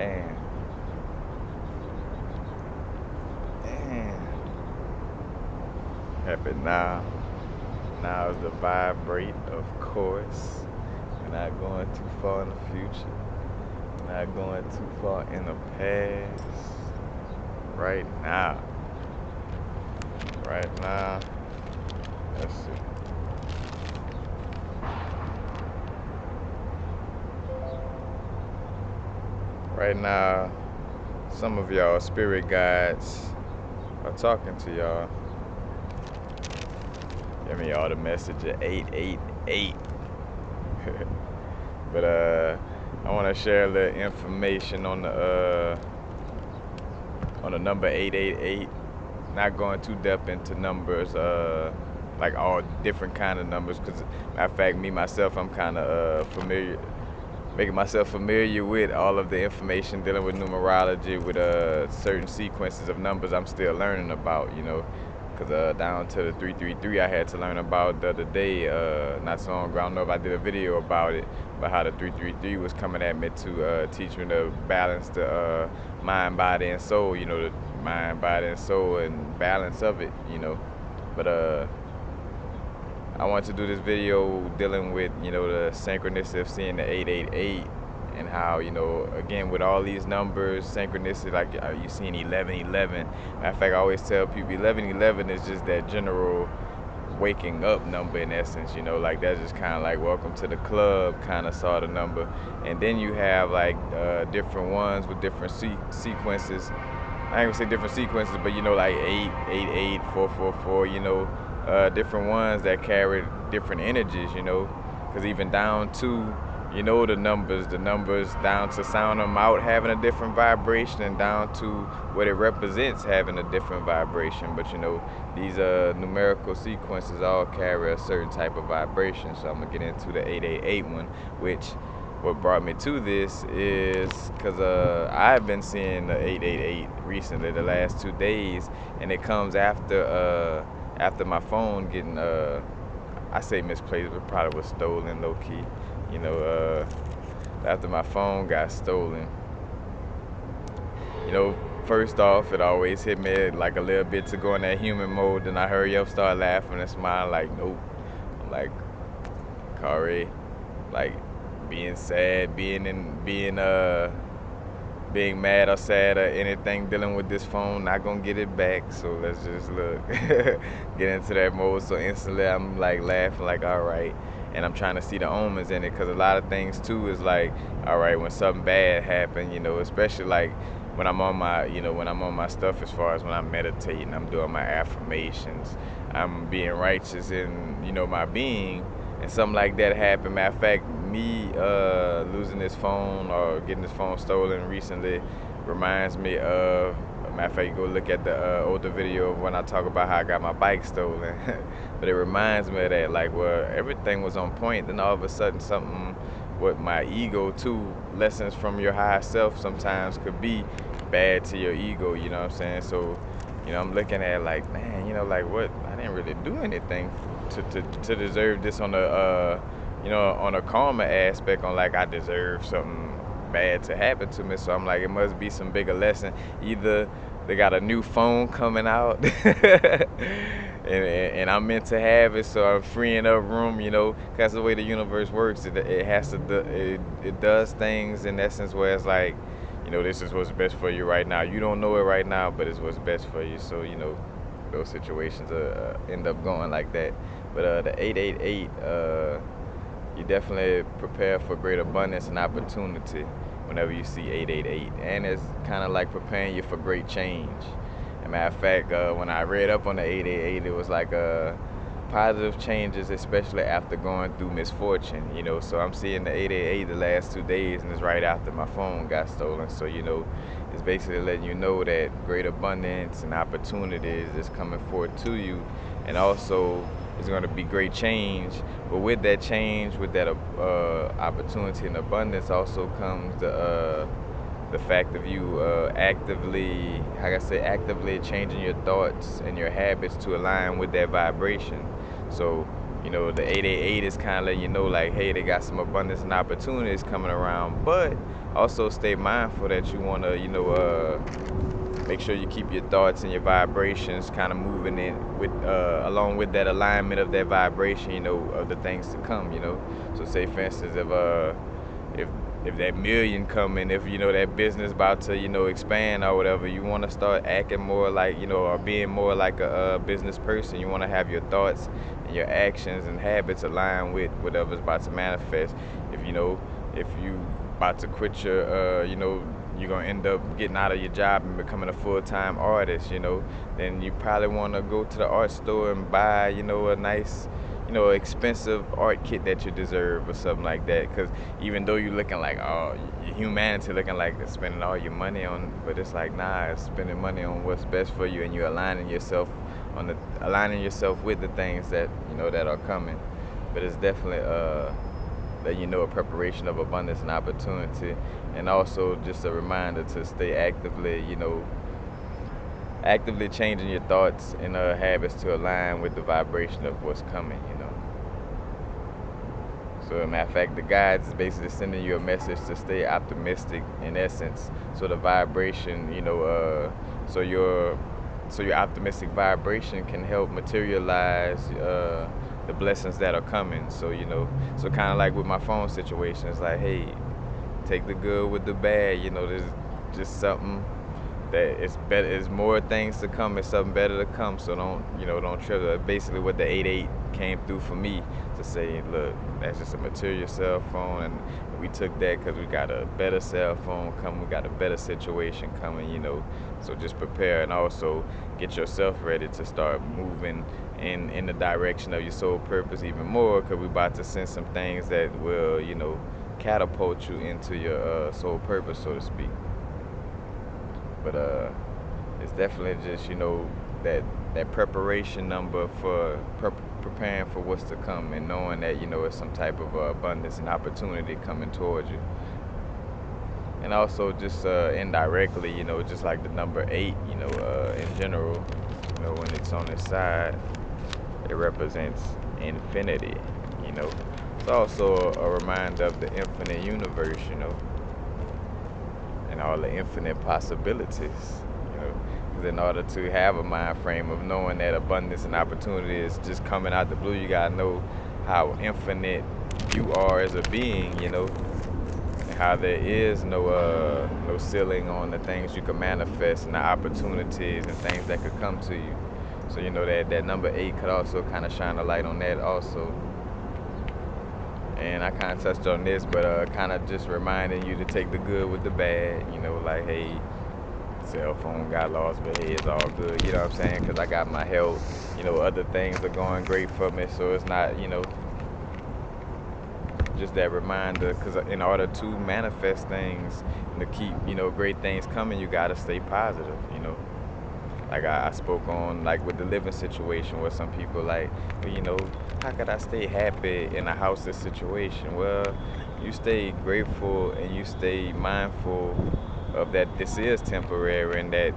Man, man. Happy now. Now is the vibrate, of course. We're not going too far in the future. We're not going too far in the past. Right now. Right now. Let's see. Right now, some of y'all spirit guides are talking to y'all. Give me y'all the message at 888. But I want to share a little information on the number 888. Not going too deep into numbers, like all different kind of numbers. Cause matter of fact, me myself, I'm kind of familiar, making myself familiar with all of the information dealing with numerology, with certain sequences of numbers I'm still learning about. Because down to the 333 I had to learn about the other day, not so long ago. I don't know if I did a video about it, but how the 333 was coming at me to teach me to balance the mind, body, and soul. The mind, body, and soul, and balance of it. But I want to do this video dealing with, the synchronicity of seeing the 888 and how, again, with all these numbers, synchronicity, like you seeing 1111. Matter of fact, I always tell people 1111 is just that general waking up number in essence, like that's just kind of like welcome to the club kind of sort of number. And then you have like different ones with different sequences. I ain't gonna say different sequences, but like 888, 444, different ones that carry different energies, because even down to, the numbers down to sound them out having a different vibration, and down to what it represents having a different vibration. But these numerical sequences all carry a certain type of vibration. So I'm gonna get into the 888 one, which what brought me to this is because I've been seeing the 888 recently, the last 2 days, and it comes after my phone getting I say misplaced, but probably was stolen low key. After my phone got stolen, first off, it always hit me like a little bit to go in that human mode. Then I hurry up, start laughing and smile like, nope. I'm like, Kari, like being sad, being mad or sad or anything dealing with this phone, not gonna get it back. So let's just look, get into that mode. So instantly I'm like laughing, like, all right. And I'm trying to see the omens in it, because a lot of things too is like, all right, when something bad happen, especially like when I'm on my stuff, as far as when I'm meditating, I'm doing my affirmations, I'm being righteous in, my being, and something like that happened. Matter of fact, me losing this phone or getting this phone stolen recently reminds me of. Matter of fact, you go look at the older video of when I talk about how I got my bike stolen. But it reminds me of that, like, well, everything was on point, then all of a sudden something with my ego too, lessons from your higher self sometimes could be bad to your ego, you know what I'm saying? So, I'm looking at like, man, like what? I didn't really do anything to deserve this on on a karma aspect, on like I deserve something bad to happen to me. So I'm like, it must be some bigger lesson. Either they got a new phone coming out, and I'm meant to have it, so I'm freeing up room, cause that's the way the universe works. It has to it does things in essence where it's like, this is what's best for you right now. You don't know it right now, but it's what's best for you. So those situations end up going like that. But the 888, you definitely prepare for great abundance and opportunity whenever you see 888, and it's kind of like preparing you for great change. As a matter of fact, when I read up on the 888, it was like positive changes, especially after going through misfortune. So I'm seeing the 888 the last 2 days, and it's right after my phone got stolen. So it's basically letting you know that great abundance and opportunities is coming forward to you, and also it's going to be great change. But with that change, with that opportunity and abundance, also comes the fact of you actively, like I say, actively changing your thoughts and your habits to align with that vibration. So, the 888 is kind of letting you know, like, hey, they got some abundance and opportunities coming around, but also stay mindful that you want to, make sure you keep your thoughts and your vibrations kind of moving in with along with that alignment of that vibration, of the things to come. So say for instance, if if that million coming, if that business about to expand or whatever, you want to start acting more like or being more like a business person. You want to have your thoughts and your actions and habits align with whatever's about to manifest. If you about to quit your you're gonna end up getting out of your job and becoming a full-time artist, then you probably want to go to the art store and buy a nice expensive art kit that you deserve or something like that. Because even though you're looking like, oh, your humanity looking like it's spending all your money on, but it's like, nah, it's spending money on what's best for you, and you're aligning yourself with the things that that are coming. But it's definitely a preparation of abundance and opportunity, and also just a reminder to stay actively changing your thoughts and habits to align with the vibration of what's coming. So, as a matter of fact, the guides is basically sending you a message to stay optimistic in essence. So the vibration, so your optimistic vibration can help materialize the blessings that are coming. So kind of like with my phone situation, it's like, hey, take the good with the bad. There's just something that it's better. It's more things to come. It's something better to come. So don't trip. Basically, what the 88 came through for me to say, look, that's just a material cell phone, and we took that because we got a better cell phone coming. We got a better situation coming. So just prepare and also get yourself ready to start moving in the direction of your soul purpose even more, because we about to send some things that will catapult you into your soul purpose, so to speak. But it's definitely just that preparation number for preparing for what's to come, and knowing that it's some type of abundance and opportunity coming towards you. And also just indirectly, just like the number 8, in general, when it's on its side, it represents infinity. It's also a reminder of the infinite universe, and all the infinite possibilities. Because in order to have a mind frame of knowing that abundance and opportunity is just coming out the blue, you gotta know how infinite you are as a being, and how there is no ceiling on the things you can manifest and the opportunities and things that could come to you. So that number 8 could also kind of shine a light on that also. And I kind of touched on this, but kind of just reminding you to take the good with the bad. Like, hey, cell phone got lost, but hey, it's all good. You know what I'm saying? Because I got my health. Other things are going great for me, so it's not, just that reminder. Because in order to manifest things and to keep, great things coming, you gotta stay positive. Like I spoke on, like with the living situation, where some people like, well, how could I stay happy in a houseless situation? Well, you stay grateful and you stay mindful of that this is temporary, and that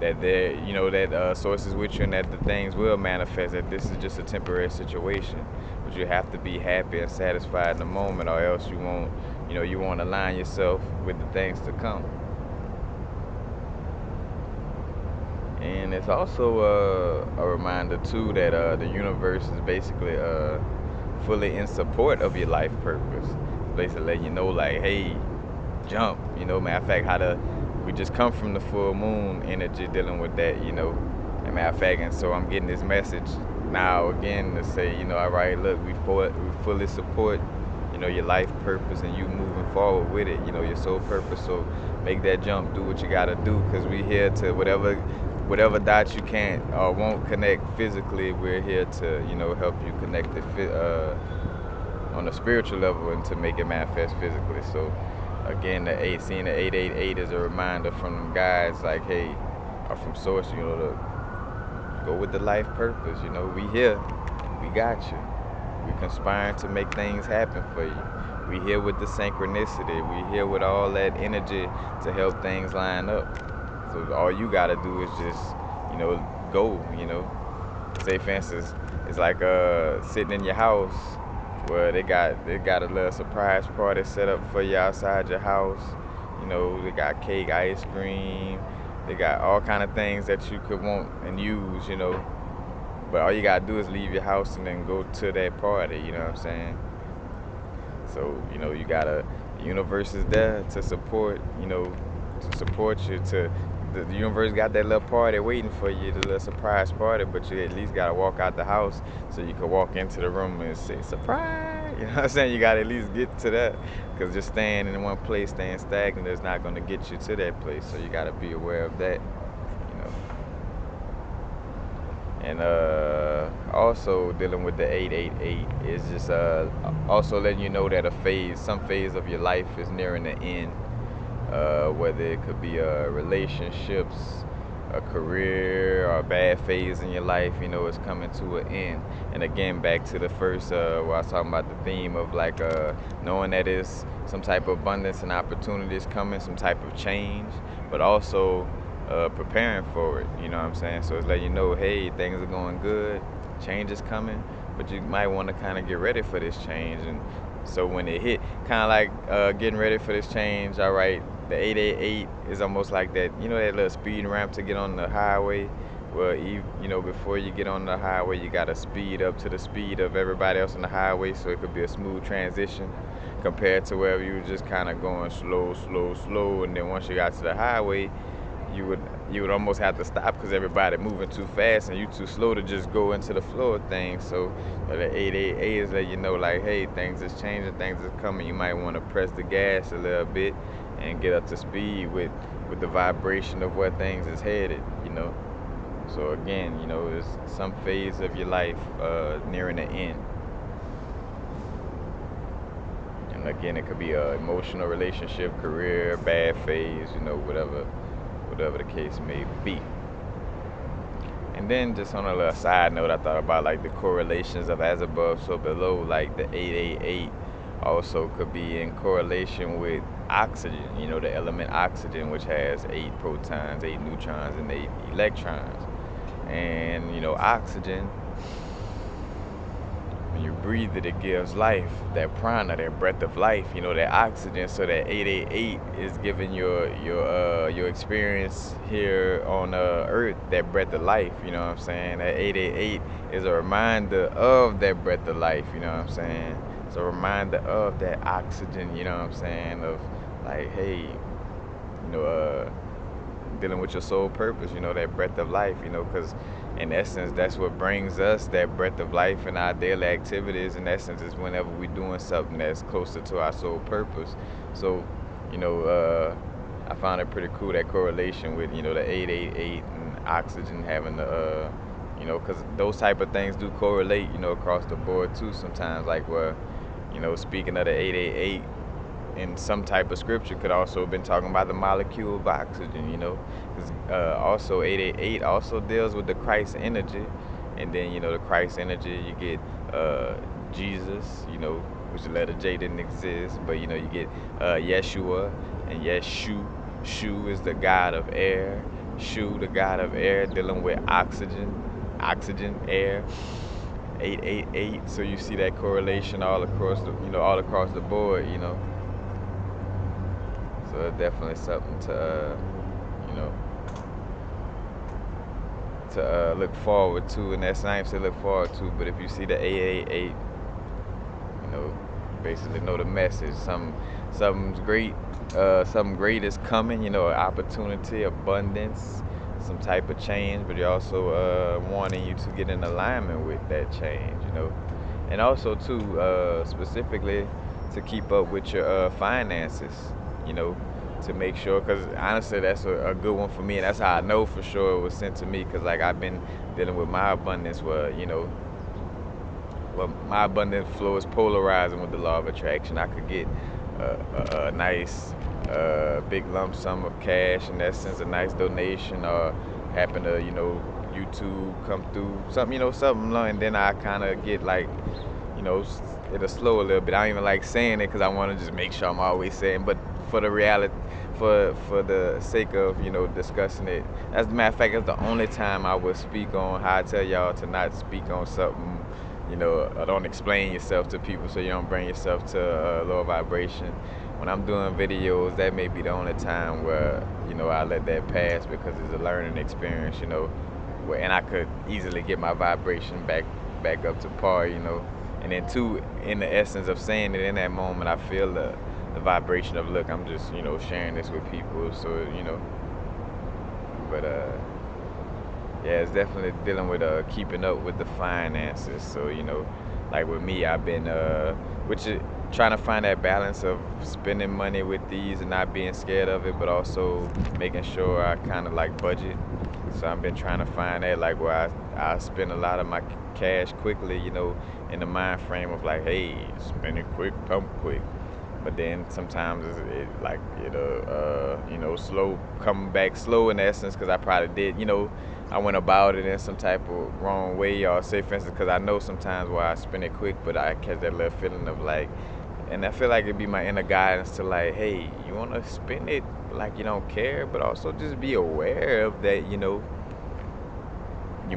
that there that source is with you, and that the things will manifest, that this is just a temporary situation. But you have to be happy and satisfied in the moment, or else you won't align yourself with the things to come. And it's also a reminder too that the universe is basically fully in support of your life purpose. Basically letting you know, like, hey, jump. Matter of fact, we just come from the full moon energy dealing with that. And matter of fact, and so I'm getting this message now again to say, all right, look, we fully support your life purpose and you moving forward with it, your soul purpose. So make that jump, do what you gotta do, because we here to whatever dots you can't or won't connect physically, we're here to help you connect it on a spiritual level and to make it manifest physically. So again, seeing the 888 is a reminder from them guys, like, hey, or from source, to go with the life purpose. We here, we got you. We conspiring to make things happen for you. We here with the synchronicity. We here with all that energy to help things line up. So all you gotta do is just, go. Say for instance, it's like sitting in your house Well, they got a little surprise party set up for you outside your house. You know, they got cake, ice cream. They got all kind of things that you could want and use. But all you gotta do is leave your house and then go to that party. You know what I'm saying? So you gotta the universe is there to support. To support you. The universe got that little party waiting for you, the little surprise party. But you at least gotta walk out the house so you can walk into the room and say surprise. You know what I'm saying? You gotta at least get to that, because just staying in one place, staying stagnant, is not gonna get you to that place. So you gotta be aware of that. You know. And also dealing with the 888 is just also letting you know that some phase of your life is nearing the end. Whether it could be relationships, a career, or a bad phase in your life, it's coming to an end. And again, back to the first, where I was talking about the theme of like knowing that it's some type of abundance and opportunities coming, some type of change, but also preparing for it. You know what I'm saying? So it's letting you know, hey, things are going good, change is coming, but you might want to kind of get ready for this change. And so when it hit, kind of like getting ready for this change. All right, the 888 is almost like that. That little speed ramp to get on the highway. Well, before you get on the highway, you gotta speed up to the speed of everybody else on the highway, so it could be a smooth transition compared to wherever you were just kind of going slow, slow, slow, and then once you got to the highway, you would you would almost have to stop because everybody moving too fast and you too slow to just go into the flow of things. So the 888 is that like, hey, things is changing, things is coming. You might want to press the gas a little bit and get up to speed with the vibration of where things is headed. So again, it's some phase of your life nearing the end. And again, it could be a emotional relationship, career, bad phase, whatever the case may be. And then just on a little side note, I thought about like the correlations of as above, so below, like the 888 also could be in correlation with oxygen, the element oxygen, which has 8 protons, 8 neutrons, and 8 electrons. And oxygen, when you breathe it, it gives life, that prana, that breath of life, that oxygen. So that 888 is giving your experience here on Earth that breath of life. You know what I'm saying? That 888 is a reminder of that breath of life. You know what I'm saying? It's a reminder of that oxygen. You know what I'm saying? Of like, hey, dealing with your soul purpose, that breath of life, because in essence, that's what brings us that breath of life in our daily activities. In essence, is whenever we're doing something that's closer to our soul purpose. So, you know, I found it pretty cool, that correlation with, the 888 and oxygen having because those type of things do correlate, across the board too sometimes. Like, where, speaking of the 888, in some type of scripture could also have been talking about the molecule of oxygen, because also 888 also deals with the Christ energy, and then the Christ energy you get Jesus, which the letter J didn't exist, but you get Yeshua, and Shu is the god of air, Shu the god of air, dealing with oxygen, air. 888, so you see that correlation all across the board. So it's definitely something you know, to look forward to, and that's nice to look forward to. But if you see the 888, basically know the message. Something's great. Something great is coming. Opportunity, abundance, some type of change. But you're also wanting you to get in alignment with that change. And also too, specifically to keep up with your finances. You know, to make sure, because honestly, that's a good one for me, and that's how I know for sure it was sent to me. Because like I've been dealing with my abundance, where my abundant flow is polarizing with the law of attraction. I could get a nice big lump sum of cash, in essence, a nice donation, or happen to YouTube come through something, something, and then I kind of get like, it'll slow a little bit. I don't even like saying it because I want to just make sure I'm always saying, but for the reality, for the sake of discussing it, as a matter of fact, it's the only time I would speak on how I tell y'all to not speak on something don't explain yourself to people so you don't bring yourself to a lower vibration. When I'm doing videos, that may be the only time where, I let that pass because it's a learning experience, and I could easily get my vibration back up to par, And then two, in the essence of saying it in that moment, I feel the vibration of, look, I'm just, sharing this with people. So, but yeah, it's definitely dealing with keeping up with the finances. So, like with me, I've been which is trying to find that balance of spending money with these and not being scared of it, but also making sure I kind of like budget. So I've been trying to find that, like, where I spend a lot of my cash quickly, in the mind frame of like, hey, spend it quick, pump quick. But then sometimes slow, coming back slow in essence, because I probably did, I went about it in some type of wrong way, or say for instance, because I know sometimes why I spend it quick, but I catch that little feeling of like, and I feel like it'd be my inner guidance to like, hey, you want to spend it like you don't care, but also just be aware of that, you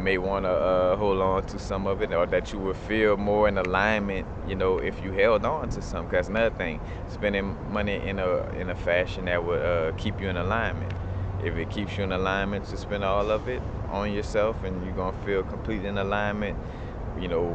may want to hold on to some of it, or that you would feel more in alignment, if you held on to some. Cause that's another thing, spending money in a fashion that would keep you in alignment. If it keeps you in alignment to spend all of it on yourself, and you're gonna feel completely in alignment,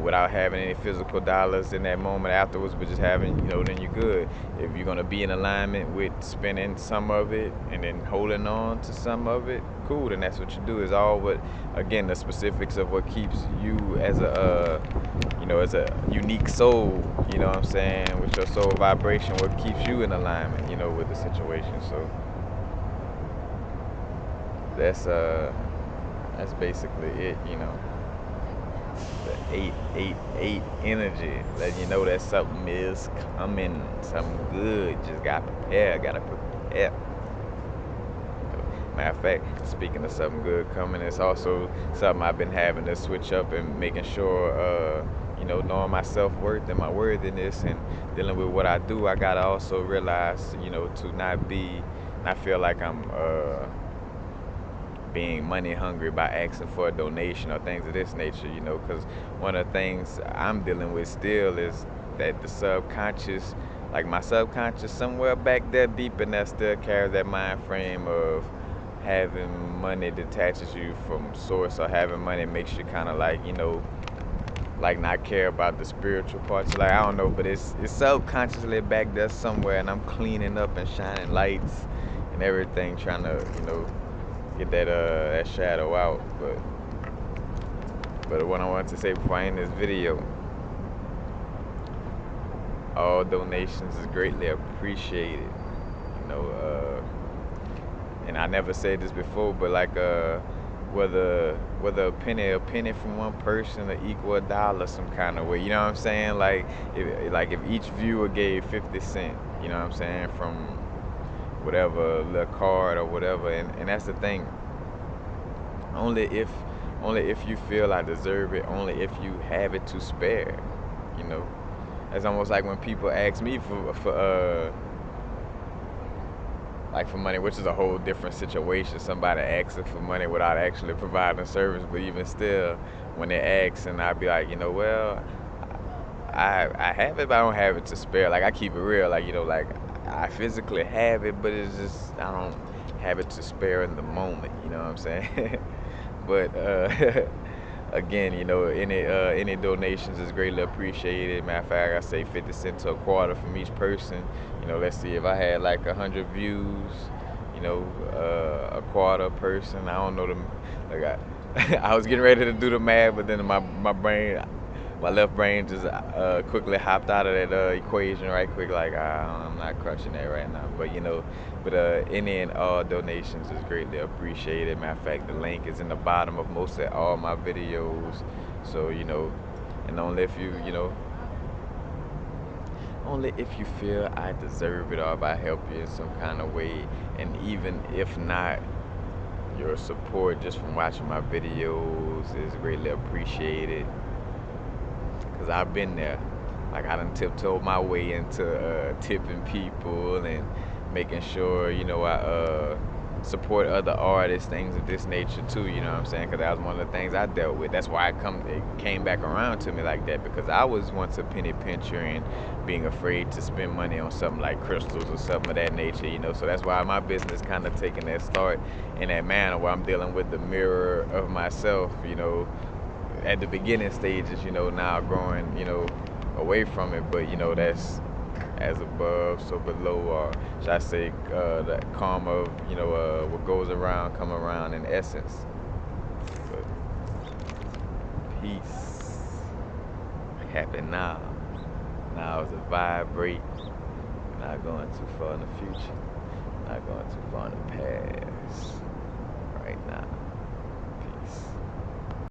without having any physical dollars in that moment afterwards, but just having, then you're good. If you're gonna be in alignment with spending some of it and then holding on to some of it, cool. Then that's what you do. Is all what, again, the specifics of what keeps you as as a unique soul. You know what I'm saying? With your soul vibration, what keeps you in alignment, with the situation. So that's that's basically it. The 888 energy, letting you know that something is coming, something good. Just gotta prepare. Matter of fact, speaking of something good coming, it's also something I've been having to switch up and making sure, knowing my self worth and my worthiness and dealing with what I do. I gotta also realize, to not feel like I'm being money hungry by asking for a donation or things of this nature, because one of the things I'm dealing with still is that the subconscious, like my subconscious, somewhere back there deep in that, still carries that mind frame of having money detaches you from source, or having money makes you kind of like, like not care about the spiritual parts. Like, I don't know, but it's subconsciously back there somewhere, and I'm cleaning up and shining lights and everything, trying to, get that shadow out. But what I wanted to say before I end this video, all donations is greatly appreciated. You know, and I never said this before, but like whether a penny from one person will equal $1 some kind of way. You know what I'm saying? Like if each viewer gave 50 cents, you know what I'm saying, from whatever little card or whatever, and that's the thing. Only if only if you feel I deserve it, only if you have it to spare, you know. It's almost like when people ask me for money, which is a whole different situation. Somebody asking for money without actually providing service, but even still, when they ask, and I be like, well, I have it, but I don't have it to spare. Like, I keep it real, like, like I physically have it, but it's just I don't have it to spare in the moment. You know what I'm saying? But again, any donations is greatly appreciated. Matter of fact, I say 50 cents to a quarter from each person. Let's see, if I had like 100 views, a quarter person. I don't know them. Like, I was getting ready to do the math, but then my left brain just quickly hopped out of that equation right quick. Like, I'm not crunching that right now. But any and all donations is greatly appreciated. Matter of fact, the link is in the bottom of most of all my videos. So, and only if you feel I deserve it, or if I help you in some kind of way, and even if not, your support just from watching my videos is greatly appreciated. Cause I've been there. Like, I done tiptoed my way into tipping people and making sure, support other artists, things of this nature too. You know what I'm saying? Because that was one of the things I dealt with. That's why it came back around to me like that, because I was once a penny pincher and being afraid to spend money on something like crystals or something of that nature. You know, so that's why my business kind of taking that start in that manner where I'm dealing with the mirror of myself. You know, at the beginning stages. You know, now growing. You know, away from it, but that's as above, so below, or should I say, that karma of what goes around come around in essence. But peace, happy now. Now is a vibrate. Not going too far in the future. Not going too far in the past. Right now.